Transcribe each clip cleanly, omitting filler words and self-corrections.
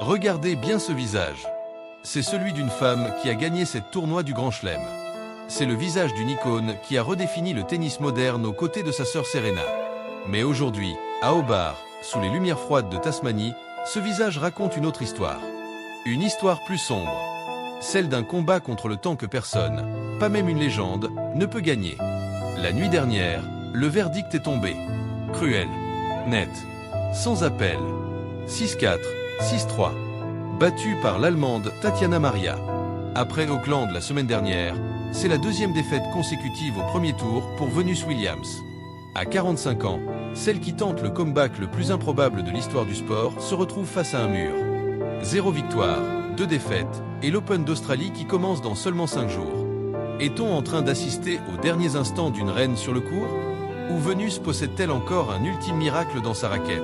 Regardez bien ce visage. C'est celui d'une femme qui a gagné cette tournoi du Grand Chelem. C'est le visage d'une icône qui a redéfini le tennis moderne aux côtés de sa sœur Serena. Mais aujourd'hui, à Hobart, sous les lumières froides de Tasmanie, ce visage raconte une autre histoire. Une histoire plus sombre. Celle d'un combat contre le temps que personne, pas même une légende, ne peut gagner. La nuit dernière, le verdict est tombé. Cruel. Net. Sans appel. 6-4, 6-3. Battue par l'Allemande Tatiana Maria. Après Auckland la semaine dernière, c'est la deuxième défaite consécutive au premier tour pour Venus Williams. À 45 ans, celle qui tente le comeback le plus improbable de l'histoire du sport se retrouve face à un mur. 0 victoire, 2 défaites, et l'Open d'Australie qui commence dans seulement 5 jours. Est-on en train d'assister aux derniers instants d'une reine sur le court? Ou Venus possède-t-elle encore un ultime miracle dans sa raquette?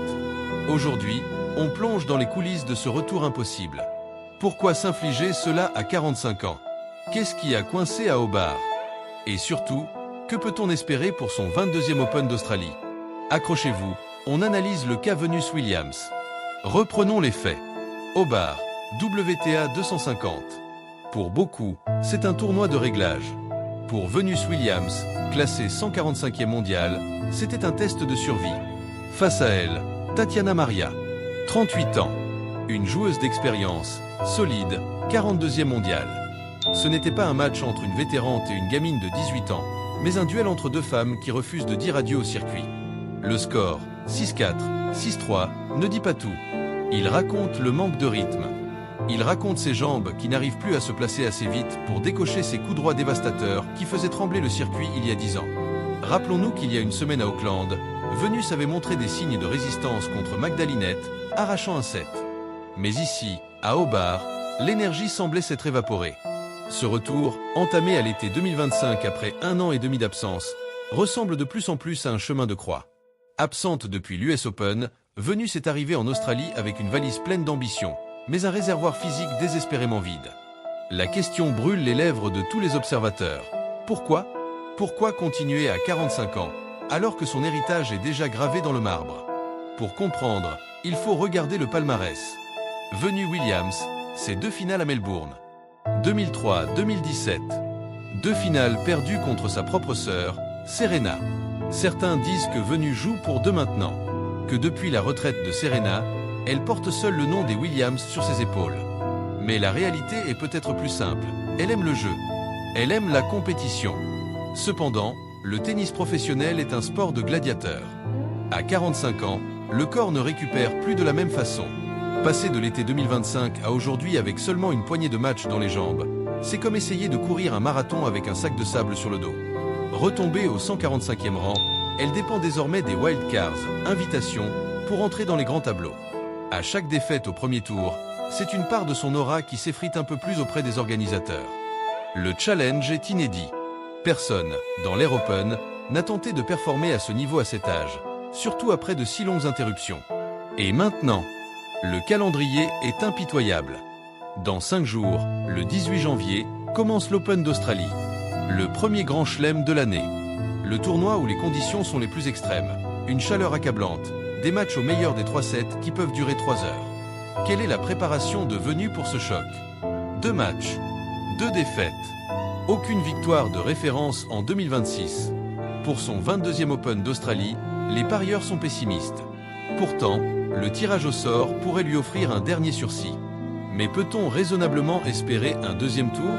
Aujourd'hui, on plonge dans les coulisses de ce retour impossible. Pourquoi s'infliger cela à 45 ans? Qu'est-ce qui a coincé à Hobart? Et surtout, que peut-on espérer pour son 22e Open d'Australie? Accrochez-vous, on analyse le cas Venus Williams. Reprenons les faits. Hobart, WTA 250. Pour beaucoup, c'est un tournoi de réglage. Pour Venus Williams, classée 145e mondiale, c'était un test de survie. Face à elle, Tatiana Maria. 38 ans. Une joueuse d'expérience, solide, 42e mondiale. Ce n'était pas un match entre une vétérante et une gamine de 18 ans, mais un duel entre deux femmes qui refusent de dire adieu au circuit. Le score, 6-4, 6-3, ne dit pas tout. Il raconte le manque de rythme. Il raconte ses jambes qui n'arrivent plus à se placer assez vite pour décocher ces coups droits dévastateurs qui faisaient trembler le circuit il y a 10 ans. Rappelons-nous qu'il y a une semaine à Auckland, Venus avait montré des signes de résistance contre Magdalinette, arrachant un set. Mais ici, à Hobart, l'énergie semblait s'être évaporée. Ce retour, entamé à l'été 2025 après 1 an et demi d'absence, ressemble de plus en plus à un chemin de croix. Absente depuis l'US Open, Venus est arrivée en Australie avec une valise pleine d'ambition, mais un réservoir physique désespérément vide. La question brûle les lèvres de tous les observateurs. Pourquoi? Pourquoi continuer à 45 ans, alors que son héritage est déjà gravé dans le marbre? Pour comprendre, il faut regarder le palmarès. Venus Williams, c'est 2 finales à Melbourne. 2003-2017. 2 finales perdues contre sa propre sœur, Serena. Certains disent que Venus joue pour 2 maintenant. Que depuis la retraite de Serena, elle porte seule le nom des Williams sur ses épaules. Mais la réalité est peut-être plus simple. Elle aime le jeu. Elle aime la compétition. Cependant, le tennis professionnel est un sport de gladiateurs. À 45 ans, le corps ne récupère plus de la même façon. Passer de l'été 2025 à aujourd'hui avec seulement une poignée de matchs dans les jambes, c'est comme essayer de courir un marathon avec un sac de sable sur le dos. Retombée au 145e rang, elle dépend désormais des wildcards, invitations, pour entrer dans les grands tableaux. À chaque défaite au premier tour, c'est une part de son aura qui s'effrite un peu plus auprès des organisateurs. Le challenge est inédit. Personne, dans l'Air Open, n'a tenté de performer à ce niveau à cet âge, surtout après de si longues interruptions. Et maintenant, le calendrier est impitoyable. Dans 5 jours, le 18 janvier, commence l'Open d'Australie. Le premier grand chelem de l'année. Le tournoi où les conditions sont les plus extrêmes. Une chaleur accablante, des matchs au meilleur des 3 sets qui peuvent durer 3 heures. Quelle est la préparation de Venus pour ce choc? 2 matchs, 2 défaites. Aucune victoire de référence en 2026. Pour son 22e Open d'Australie, les parieurs sont pessimistes. Pourtant, le tirage au sort pourrait lui offrir un dernier sursis. Mais peut-on raisonnablement espérer un deuxième tour?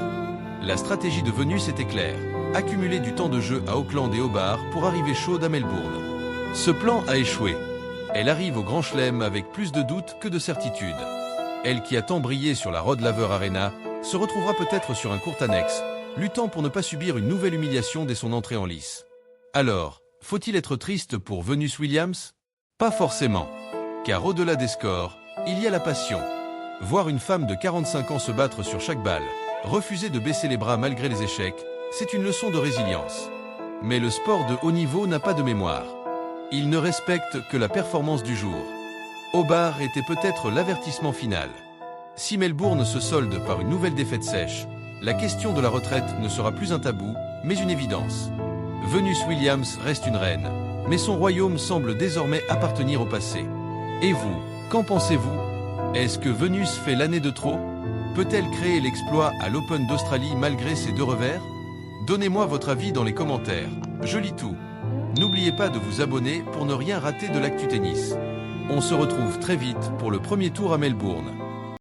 La stratégie de Venus était claire. Accumuler du temps de jeu à Auckland et Hobart pour arriver chaude à Melbourne. Ce plan a échoué. Elle arrive au Grand Chelem avec plus de doutes que de certitudes. Elle qui a tant brillé sur la Rod Laver Arena se retrouvera peut-être sur un court annexe, luttant pour ne pas subir une nouvelle humiliation dès son entrée en lice. Alors, faut-il être triste pour Venus Williams? Pas forcément. Car au-delà des scores, il y a la passion. Voir une femme de 45 ans se battre sur chaque balle, refuser de baisser les bras malgré les échecs, c'est une leçon de résilience. Mais le sport de haut niveau n'a pas de mémoire. Il ne respecte que la performance du jour. Hobart était peut-être l'avertissement final. Si Melbourne se solde par une nouvelle défaite sèche, la question de la retraite ne sera plus un tabou, mais une évidence. Venus Williams reste une reine, mais son royaume semble désormais appartenir au passé. Et vous, qu'en pensez-vous ? Est-ce que Venus fait l'année de trop? Peut-elle créer l'exploit à l'Open d'Australie malgré ses 2 revers? Donnez-moi votre avis dans les commentaires. Je lis tout. N'oubliez pas de vous abonner pour ne rien rater de l'actu tennis. On se retrouve très vite pour le premier tour à Melbourne.